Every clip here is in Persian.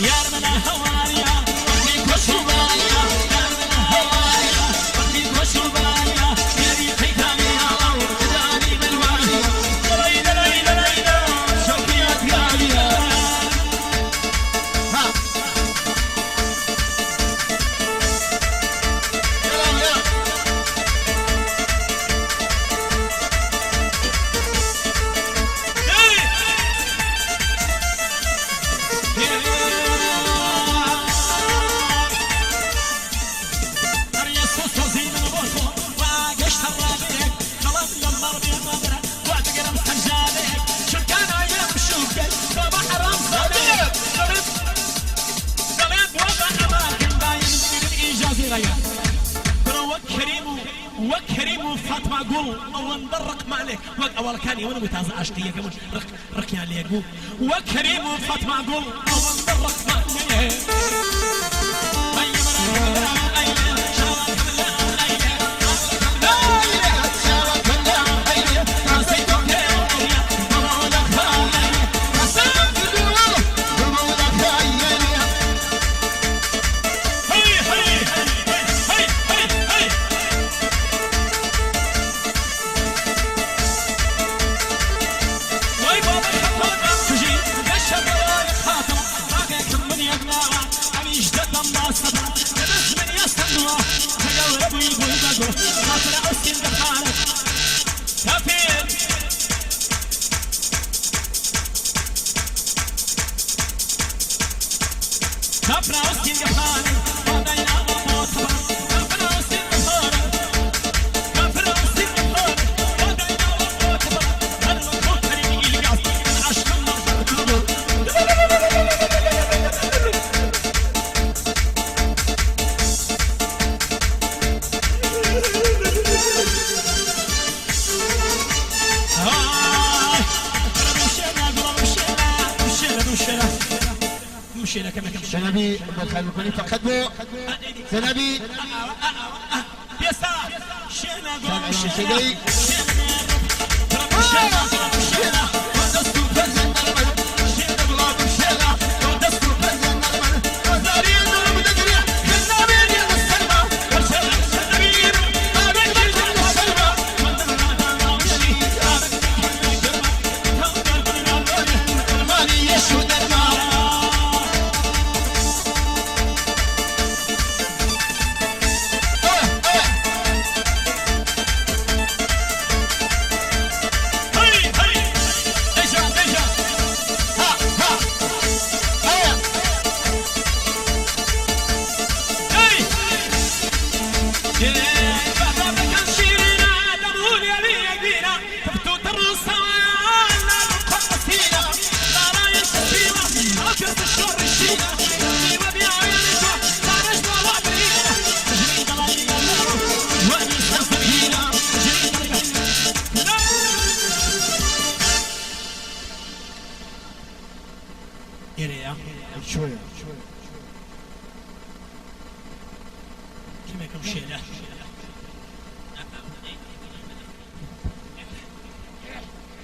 يا رمنا هواريا و فاطمه قول اول برق مالك اول كان وانا متازع عشقيه كمان رك يا ليقو وكريم وفاطمه قول اول برق مالك زنبي بخلكني فقدموا زنبي يسار شينا شدي شوية كم يكون شيلة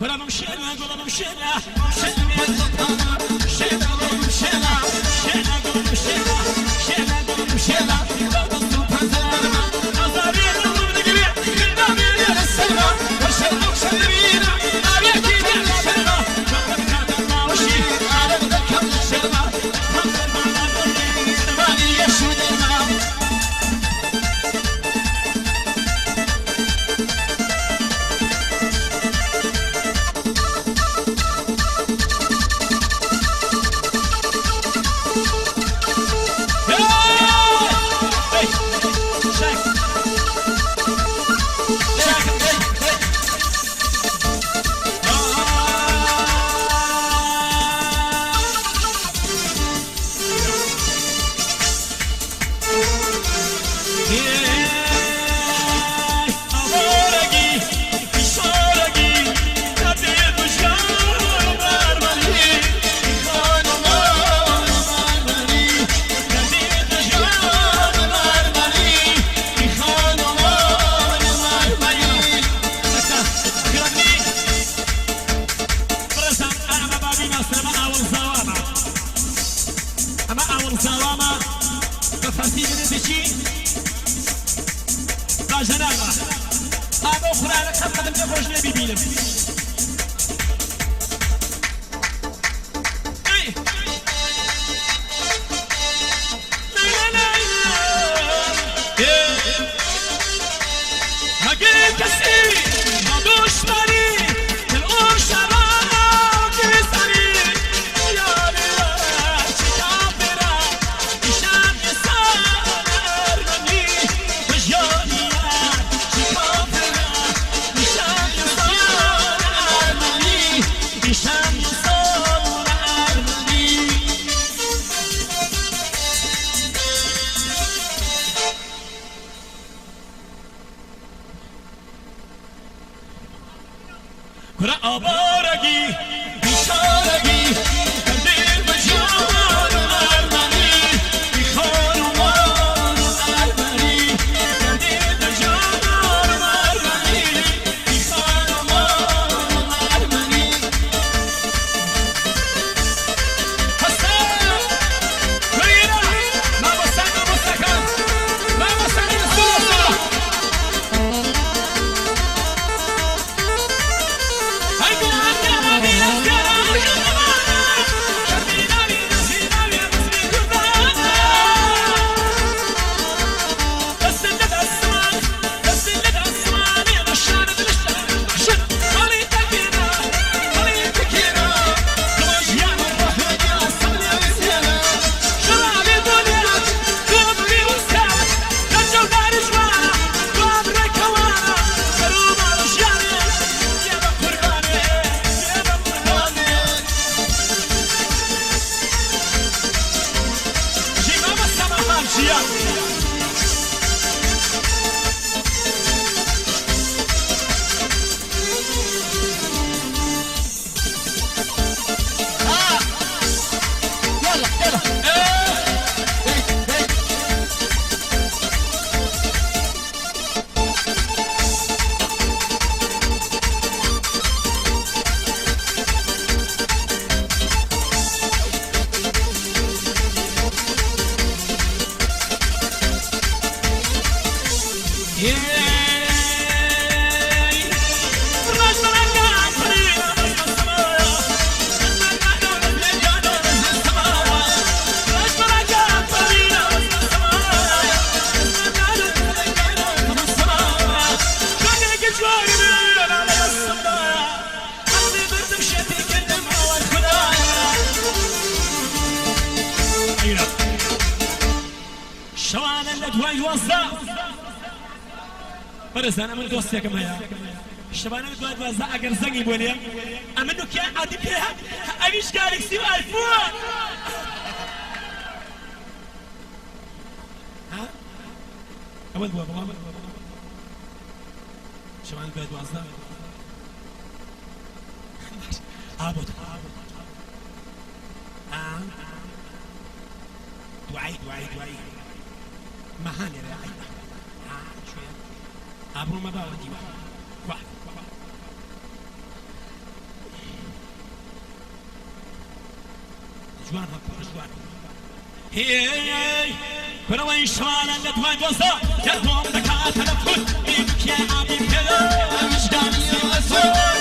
ولا ممشينا ولا ممشينا جنابه هذا أخرى أنا كم تفرج نبي بيلم هقول كسي مدوش مري الأم شباب كسري يا ريال شكابرة إشام يسار مني وجاني كرة أبارجي بشارجي كندير بجار أرماني بخار وار أرماني كندير بجار أرماني بخار وار أرماني حسن كريرة ما بستكن ما بستكن الصورة شوانا الأدواء يوزع برز أنا من دوستي كم هيا شوانا الأدواء يوزع أجر زني بوليا أمنو كيا عادي بيها أميش قالك سوى الفون ها أول بوا شوانا الأدواء يوزع عبود دعي مهاني رعي شوية أبرو ما باودي واحد جوان هكذا جوان هي كروي شوانا لدوان دوزا يدوم دكات لفوت بيك يا عبي كذا مش داني يوزو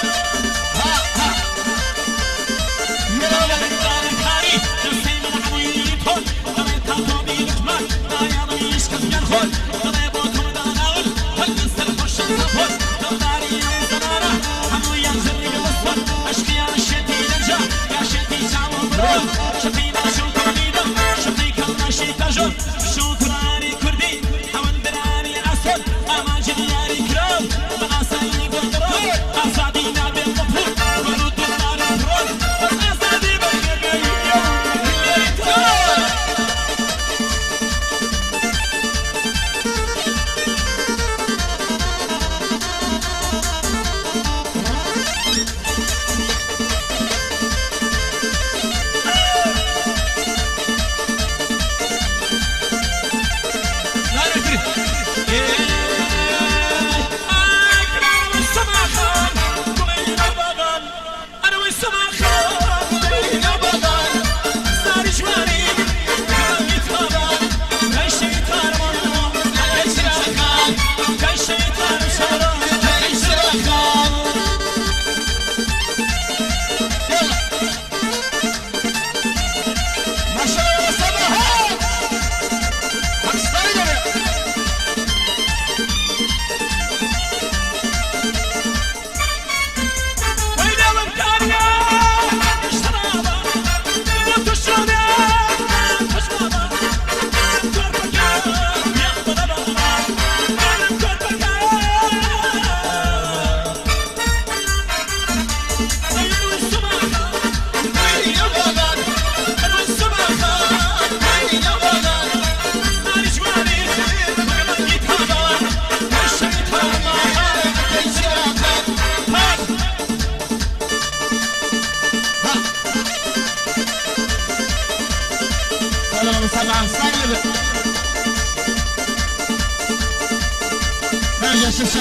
حاجة شوف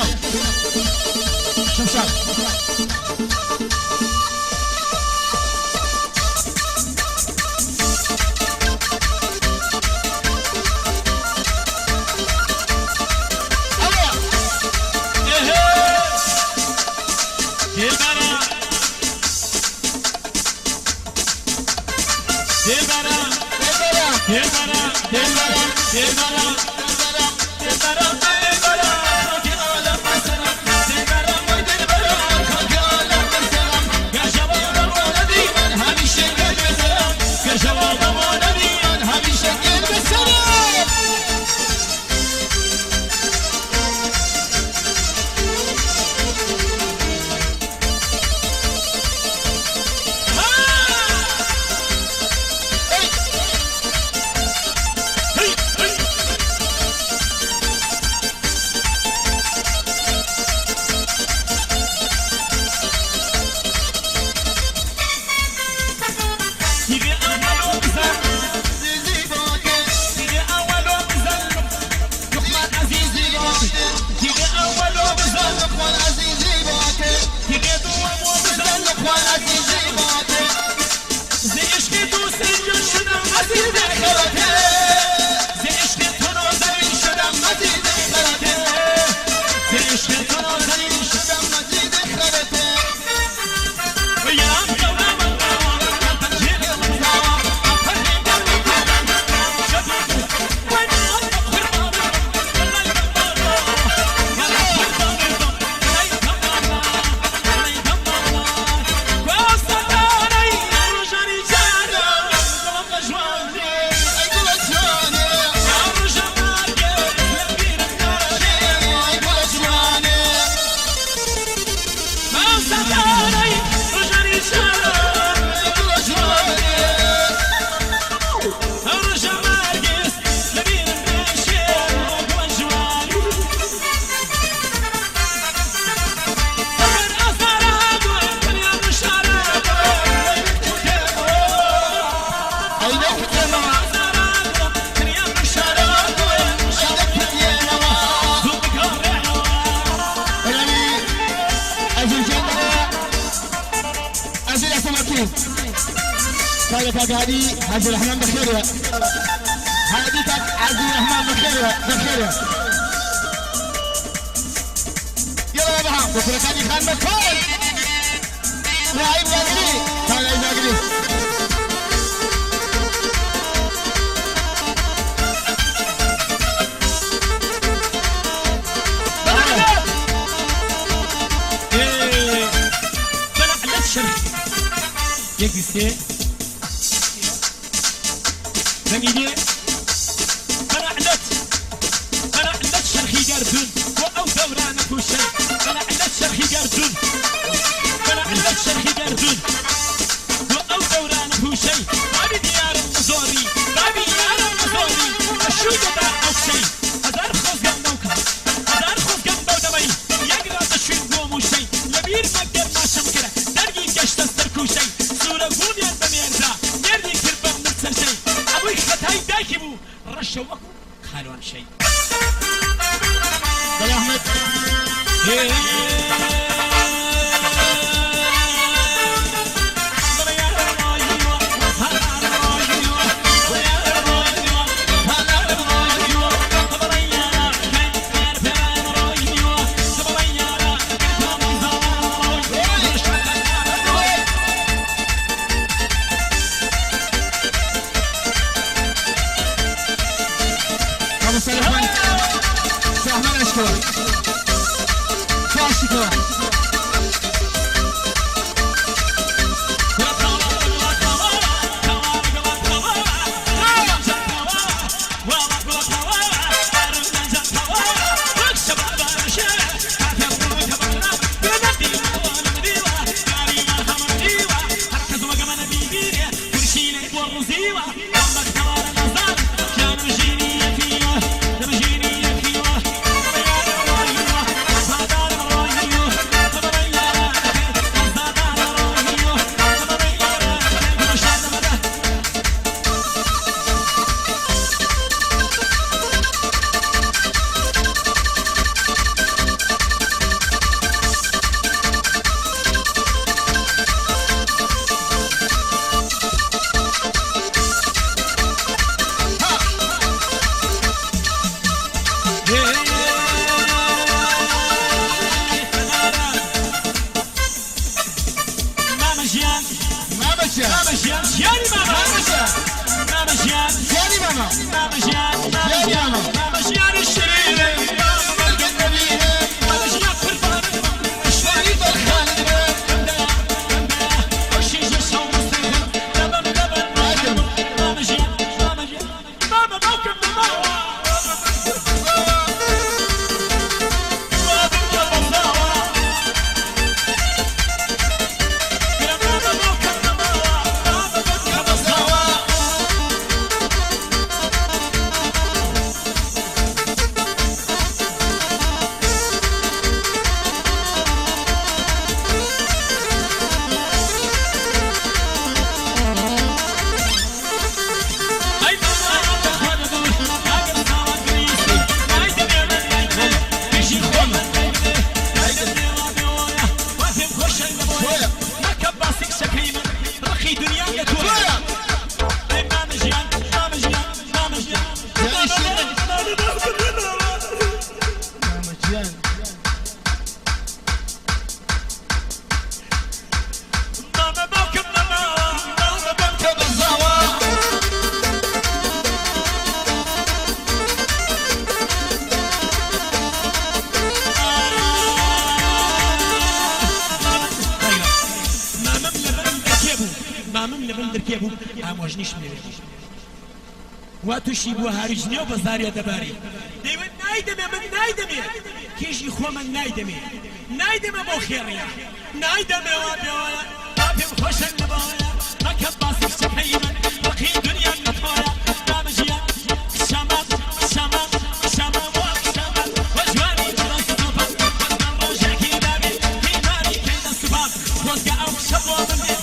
هاديتك هادي عبد الرحمن بخير هاديتك عبد الرحمن بخير يلا بها بكره ثاني خان مكان وعيب بدري تعال عيب بدري يكسي زميلي أنا عندك شرخي قردون وأو دوران كوشي أنا عندك شرخي قردون وأو دوران كوشي بابي ديار مزوري الشو يدا أو شي هزار خوز قم دمي يقرأ تشوين قومو شي لبير مقدر ما شمكرة درقي قشت استر كوشي سورة بونيان بميرزا نردي كربان نرسل شي أبوي ختاي دايكي بو رشا وكو خالوان شي يا أحمد سلمان أشكرك شكرا ماما مامجيان يا ماما مامجيان الشرير مامجيان في البر شريط الخالد وشي جيش ومصير دبل مامجيان ماما موكب الماما كيبو امواجنيش ميري واتوشي بو هارجني وبزاريا دباري ديوان نايدمي من نايدمي كيجي خو من نايدمي بو خيريا نايدمي وابي خوش النبايا ما كباسك شحيما بقي دنيا النفايا نامجيا الشمال وجواني جرس الصبا وانا رجعكي بابي في مالي كيد الصباب وزقع او شبوة مني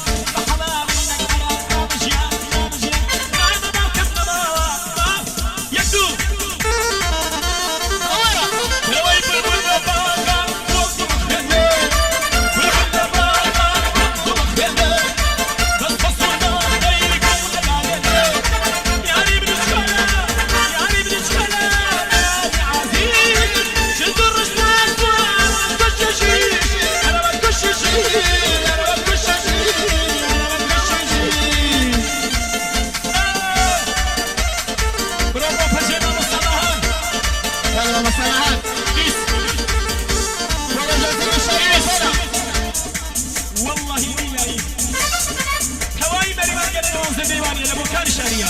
والله هواي مريم قال لهم زبيواني لابو كان شاريه